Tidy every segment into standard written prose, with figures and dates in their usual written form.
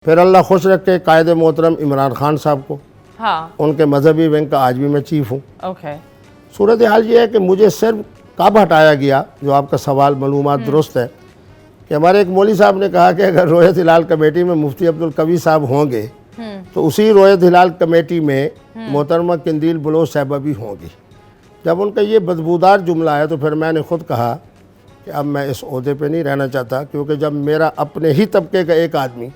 پھر اللہ خوش رکھے قائد محترم عمران خان صاحب کو، ہاں ان کے مذہبی ونگ کا آج بھی میں چیف ہوں۔ اوکے صورتحال یہ ہے کہ مجھے صرف کب ہٹایا گیا، جو آپ کا سوال معلومات درست ہے، کہ ہمارے ایک مولوی صاحب نے کہا کہ اگر رویت ہلال کمیٹی میں مفتی عبدالقوی صاحب ہوں گے تو اسی رویت ہلال کمیٹی میں محترمہ قندیل بلوچ صاحبہ بھی ہوں گی۔ جب ان کا یہ بدبودار جملہ آیا تو پھر میں نے خود کہا کہ اب میں اس عہدے پہ نہیں رہنا چاہتا، کیونکہ جب میرا اپنے ہی طبقے کا ایک آدمی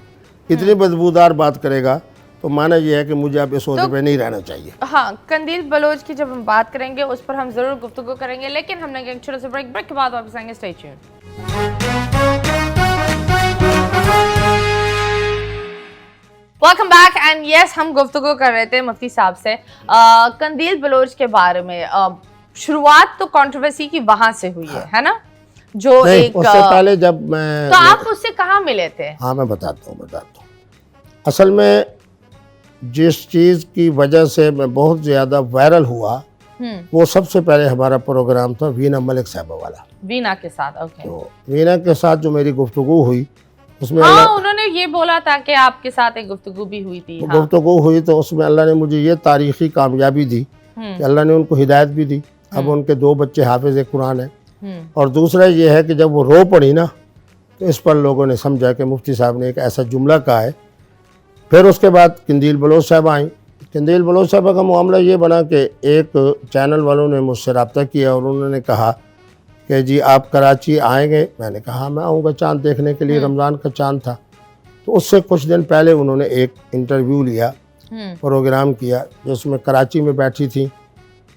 اتنی بدبودار بات کرے گا تو معنی یہ ہے کہ مجھے اب اس عہدے پہ نہیں رہنا چاہیے۔ ہاں، قندیل بلوچ کی جب ہم بات کریں گے اس پر ہم ضرور گفتگو کریں گے، لیکن ہم نے ایک چھوٹا سا بریک کے بعد واپس آئیں گے۔ Stay tuned. Welcome back and yes, ہم گفتگو کر رہے تھے مفتی صاحب سے قندیل بلوچ کے بارے میں۔ شروعات تو کنٹروورسی کی وہاں سے ہوئی ہے نا، جو ایک اس سے پہلے جب میں تو آپ اس سے کہاں ملے تھے؟ ہاں میں بتاتا ہوں۔ اصل میں جس چیز کی وجہ سے میں بہت زیادہ وائرل ہوا وہ سب سے پہلے ہمارا پروگرام تھا وینا ملک صاحبہ والا۔ وینا کے ساتھ، اوکے۔ تو وینا کے ساتھ جو میری گفتگو ہوئی اس میں ہاں، انہوں نے یہ بولا تھا کہ آپ کے ساتھ ایک گفتگو بھی ہوئی تھی۔ گفتگو ہوئی تو اس میں اللہ نے مجھے یہ تاریخی کامیابی دی کہ اللہ نے ان کو ہدایت بھی دی۔ اب ان کے 2 بچے حافظ قرآن ہیں، اور دوسرا یہ ہے کہ جب وہ رو پڑی نا تو اس پر لوگوں نے سمجھا کہ مفتی صاحب نے ایک ایسا جملہ کہا ہے۔ پھر اس کے بعد قندیل بلوچ صاحبہ آئیں۔ قندیل بلوچ صاحبہ کا معاملہ یہ بنا کہ ایک چینل والوں نے مجھ سے رابطہ کیا اور انہوں نے کہا کہ جی آپ کراچی آئیں گے؟ میں نے کہا میں آؤں گا چاند دیکھنے کے لیے، رمضان کا چاند تھا۔ تو اس سے کچھ دن پہلے انہوں نے ایک انٹرویو لیا، پروگرام کیا، جس میں کراچی میں بیٹھی تھی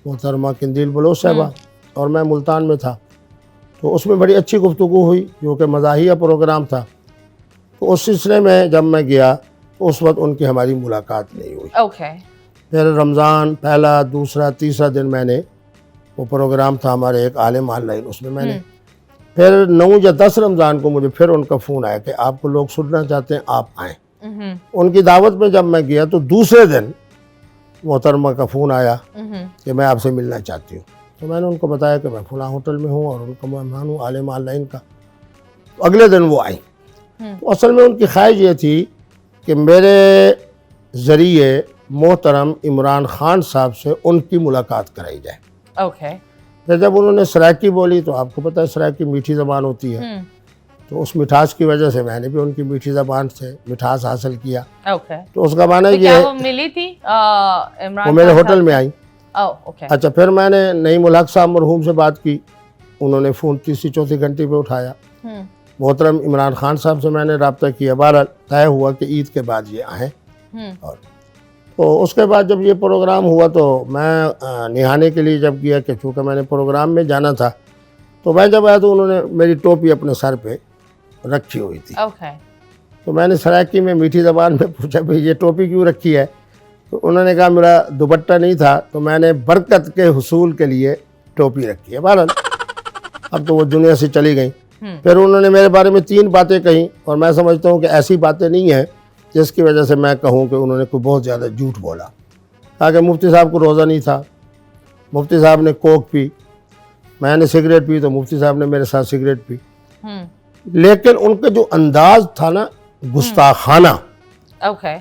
محترمہ قندیل بلوچ صاحبہ اور میں ملتان میں تھا۔ تو اس میں بڑی اچھی گفتگو ہوئی جو کہ مزاحیہ پروگرام تھا۔ تو اس سلسلے میں جب میں گیا تو اس وقت ان کی ہماری ملاقات نہیں ہوئی۔ اوکے۔ پھر رمضان پہلا، دوسرا، تیسرا دن میں نے وہ پروگرام تھا ہمارے ایک عالم آن لائن، اس میں میں نے پھر 9 یا 10 رمضان کو مجھے پھر ان کا فون آیا کہ آپ کو لوگ سننا چاہتے ہیں، آپ آئیں۔ ان کی دعوت میں جب میں گیا تو دوسرے دن محترمہ کا فون آیا کہ میں آپ سے ملنا چاہتی ہوں۔ تو میں نے ان کو بتایا کہ میں فلاں ہوٹل میں ہوں اور ان کا مہمان ہوں عالم آن لائن کا۔ تو اگلے دن وہ آئیں۔ تو اصل میں ان کی خواہش یہ تھی کہ میرے ذریعے محترم عمران خان صاحب سے ان کی ملاقات کرائی جائے۔ اوکے۔ پھر جب انہوں نے سرائکی بولی تو آپ کو پتہ ہے سرائکی میٹھی زبان ہوتی ہے، تو اس مٹھاس کی وجہ سے میں نے بھی ان کی میٹھی زبان سے مٹھاس حاصل کیا۔ اوکے۔ تو اس کا معنی یہ کیا ہے وہ ملی تھی عمران؟ وہ میرے ہوٹل میں آئیں۔ اوکے۔ اچھا، پھر میں نے نعیم الحق صاحب مرحوم سے بات کی، انہوں نے فون تیسری چوتھی گھنٹی پہ اٹھایا۔ محترم عمران خان صاحب سے میں نے رابطہ کیا، بہرحال طے ہوا کہ عید کے بعد یہ آئیں۔ اور تو اس کے بعد جب یہ پروگرام ہوا تو میں نہانے کے لیے جب گیا کہ چونکہ میں نے پروگرام میں جانا تھا، تو میں جب آیا تو انہوں نے میری ٹوپی اپنے سر پہ رکھی ہوئی تھی۔ اوکے۔ تو میں نے سرائکی میں میٹھی زبان میں پوچھا بھئی یہ ٹوپی کیوں رکھی ہے؟ تو انہوں نے کہا میرا دوپٹہ نہیں تھا تو میں نے برکت کے حصول کے لیے ٹوپی رکھی ہے۔ بہرحال اب تو وہ دنیا سے چلی گئیں۔ پھر انہوں نے میرے بارے میں 3 باتیں کہیں، اور میں سمجھتا ہوں کہ ایسی باتیں نہیں ہیں جس کی وجہ سے میں کہوں کہ انہوں نے کوئی بہت زیادہ جھوٹ بولا۔ کہا کہ مفتی صاحب کو روزہ نہیں تھا، مفتی صاحب نے کوک پی، میں نے سگریٹ پی تو مفتی صاحب نے میرے ساتھ سگریٹ پی۔ لیکن ان کا جو انداز تھا نا گستاخانہ۔ اوکے۔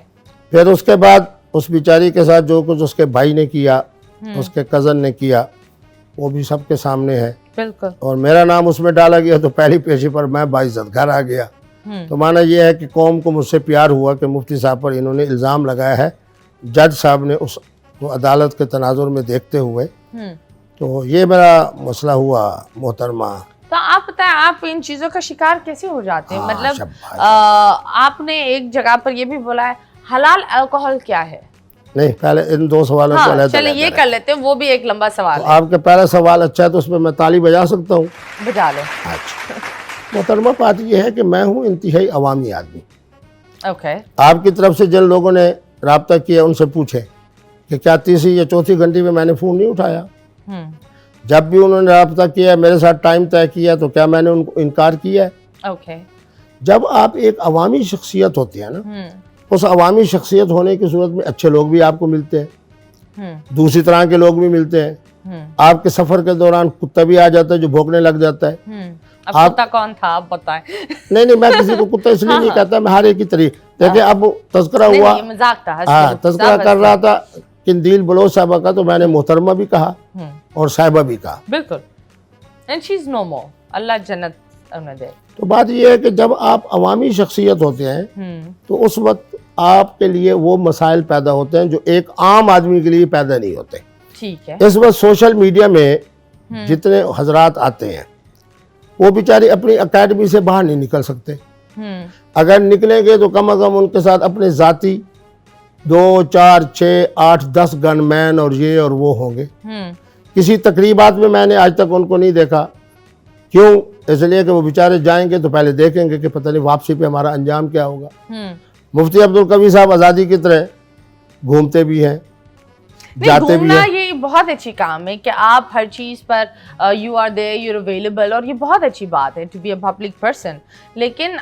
پھر اس کے بعد اس بیچاری کے ساتھ جو کچھ اس کے بھائی نے کیا، اس کے کزن نے کیا، وہ بھی سب کے سامنے ہے۔ بالکل۔ اور میرا نام اس میں ڈالا گیا تو پہلی پیشی پر میں باعزت گھر آ گیا۔ تو معنی یہ ہے کہ قوم کو مجھ سے پیار ہوا کہ مفتی صاحب پر انہوں نے الزام لگایا ہے، جج صاحب نے اس کو عدالت کے تناظر میں دیکھتے ہوئے۔ تو یہ میرا مسئلہ ہوا محترمہ۔ تو آپ بتائیں، آپ ان چیزوں کا شکار کیسے ہو جاتے ہیں؟ مطلب آپ نے ایک جگہ پر یہ بھی بولا ہے حلال الکوہل کیا ہے؟ نہیں، پہلے ان 2 سوالوں کو علیحدہ چلیں یہ کر لیتے ہیں، وہ بھی ایک لمبا سوال ہے۔ آپ کا پہلا سوال اچھا ہے تو اس پہ میں تالی بجا سکتا ہوں؟ بجا لیں۔ اچھا، محترمہ بات یہ ہے کہ میں ہوں انتہائی عوامی آدمی۔ اوکے۔ آپ کی طرف سے جن لوگوں نے رابطہ کیا ان سے پوچھیں کہ کیا تیسری یا چوتھی گھنٹی میں نے فون نہیں اٹھایا؟ جب بھی انہوں نے رابطہ کیا میرے ساتھ ٹائم طے کیا تو کیا میں نے ان کو انکار کیا ہے؟ اوکے۔ جب آپ ایک عوامی شخصیت ہوتی ہے نا، اس عوامی شخصیت ہونے کی صورت میں اچھے لوگ بھی آپ کو ملتے ہیں، دوسری طرح کے لوگ بھی ملتے ہیں۔ آپ کے سفر کے دوران کتا بھی آ جاتا ہے جو بھونکنے لگ جاتا ہے۔ اب کتا کون تھا آپ بتائیں؟ نہیں، میں کسی کو کتا اس لیے نہیں کہتا، میں ہر ایک کی دیکھیں اب تذکرہ نہیں ہوا, یہ مذاق تھا, ہنس ہاں کے تذکرہ کر رہا تھا قندیل بلوچ صاحبہ کا, تو میں نے محترمہ بھی کہا اور صاحبہ بھی کہا. بالکل, اینڈ شی از نو مور, اللہ جنت انہیں دے. تو بات یہ ہے کہ جب آپ عوامی شخصیت ہوتے ہیں تو اس وقت آپ کے لیے وہ مسائل پیدا ہوتے ہیں جو ایک عام آدمی کے لیے پیدا نہیں ہوتے. ٹھیک ہے, اس وقت سوشل میڈیا میں جتنے حضرات آتے ہیں وہ بیچارے اپنی اکیڈمی سے باہر نہیں نکل سکتے. اگر نکلیں گے تو کم از کم ان کے ساتھ اپنے ذاتی 2 4 6 8 10 گن مین اور یہ اور وہ ہوں گے. کسی تقریبات میں نے آج تک ان کو نہیں دیکھا. کیوں؟ اس لیے کہ وہ بیچارے جائیں گے تو پہلے دیکھیں گے کہ پتہ نہیں واپسی پہ ہمارا انجام کیا ہوگا. مفتی عبدالقوی صاحب آزادی کی طرح گھومتے بھی ہیں, جاتے بھی گھومنا ہیں. یہ بہت اچھی کام ہے کہ آپ ہر چیز پر you are there, you are available, اور یہ بہت اچھی بات ہے to be a public person. لیکن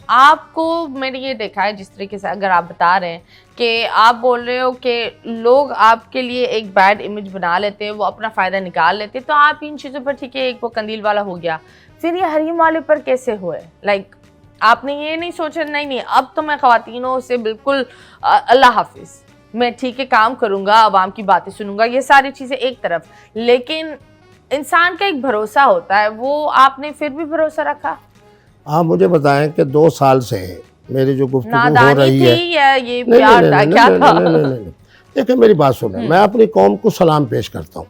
آپ کو میں نے یہ دیکھا ہے جس طریقے سے اگر آپ بتا رہے ہیں کہ آپ بول رہے ہو کہ لوگ آپ کے لیے ایک بیڈ امیج بنا لیتے ہیں, وہ اپنا فائدہ نکال لیتے ہیں, تو آپ ان چیزوں پر ٹھیک ہے ایک وہ قندیل والا ہو گیا, پھر یہ حریم والے پر کیسے ہوئے؟ لائک آپ نے یہ نہیں سوچا نہیں اب تو میں خواتینوں سے بالکل اللہ حافظ, میں ٹھیک ہے کام کروں گا, عوام کی باتیں سنوں گا, یہ ساری چیزیں ایک طرف, لیکن انسان کا ایک بھروسہ ہوتا ہے, وہ آپ نے پھر بھی بھروسہ رکھا؟ آپ مجھے بتائیں کہ 2 سال سے میری جو گفتگو ہو نادانی رہی ہے, تھی یا یہ پیار تھا, کیا تھا؟ نہیں, دیکھیں میری بات سنیں, میں اپنی قوم کو سلام پیش کرتا ہوں.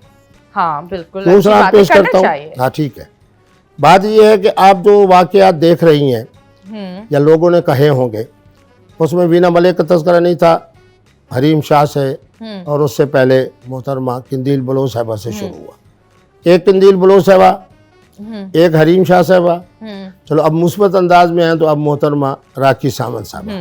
ہاں بالکل, کیوں سلام باتیں پیش کرنا کرتا چاہیے. ہوں؟ ہاں ٹھیک ہے. بات یہ ہے کہ آپ جو واقعات دیکھ رہی ہیں یا لوگوں نے کہے ہوں گے, اس میں وینا ملک کا تذکرہ نہیں تھا, حریم شاہ سے اور اس سے پہلے محترمہ قندیل بلوچ صاحبہ سے شروع ہوا. ایک قندیل بلوچ صاحبہ, ایک حریم شاہ صاحبہ, چلو اب مثبت انداز میں ہیں تو اب محترمہ راکھی سامنت صاحبہ.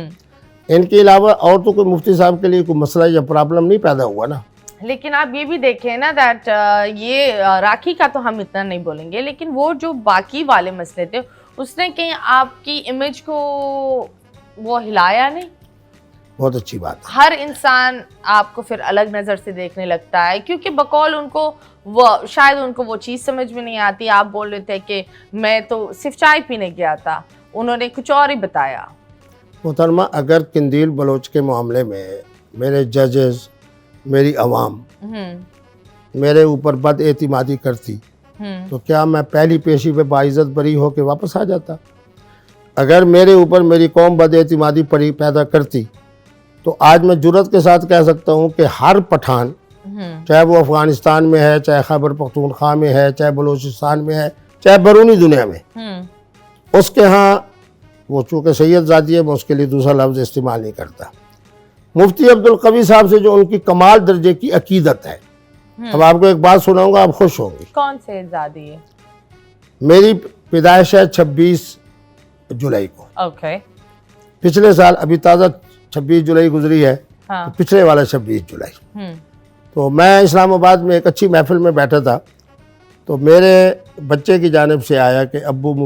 ان کے علاوہ اور تو کوئی مفتی صاحب کے لیے کوئی مسئلہ یا پرابلم نہیں پیدا ہوا نا. لیکن آپ یہ بھی دیکھیں نا دیٹ یہ راکھی کا تو ہم اتنا نہیں بولیں گے, لیکن وہ جو باقی والے مسئلے تھے اس نے کہیں آپ کی امیج کو وہ ہلایا نہیں. بہت اچھی بات ہے. ہر انسان آپ کو پھر الگ نظر سے دیکھنے لگتا ہے, کیونکہ بقول ان کو وہ شاید ان کو وہ چیز سمجھ میں نہیں آتی. آپ بول رہے تھے کہ میں تو صرف چائے پینے گیا تھا, انہوں نے کچھ اور ہی بتایا. محترمہ اگر قندیل بلوچ کے معاملے میں میرے ججز, میری عوام میرے اوپر بد اعتمادی کرتی تو کیا میں پہلی پیشی پہ باعزت بری ہو کے واپس آ جاتا؟ اگر میرے اوپر میری قوم بد اعتمادی پیدا کرتی تو آج میں جرات کے ساتھ کہہ سکتا ہوں کہ ہر پٹھان, چاہے وہ افغانستان میں ہے, چاہے خیبر پختونخوا میں ہے, چاہے بلوچستان میں ہے, چاہے بیرونی دنیا میں, اس کے ہاں وہ چونکہ سید ذاتی ہے, میں اس کے لیے دوسرا لفظ استعمال نہیں کرتا. مفتی عبدالقوی صاحب سے جو ان کی کمال درجے کی عقیدت ہے, اب آپ کو ایک بات سناؤں گا, آپ خوش ہوں گے. کون سے زادی ہے؟ میری پیدائش ہے 26 جولائی کو. اوکے. پچھلے سال ابھی تازہ 26 جولائی گزری ہے, پچھلے والا 26 جولائی. تو میں اسلام آباد میں ایک اچھی محفل میں بیٹھا تھا, تو میرے بچے کی جانب سے آیا کہ ابو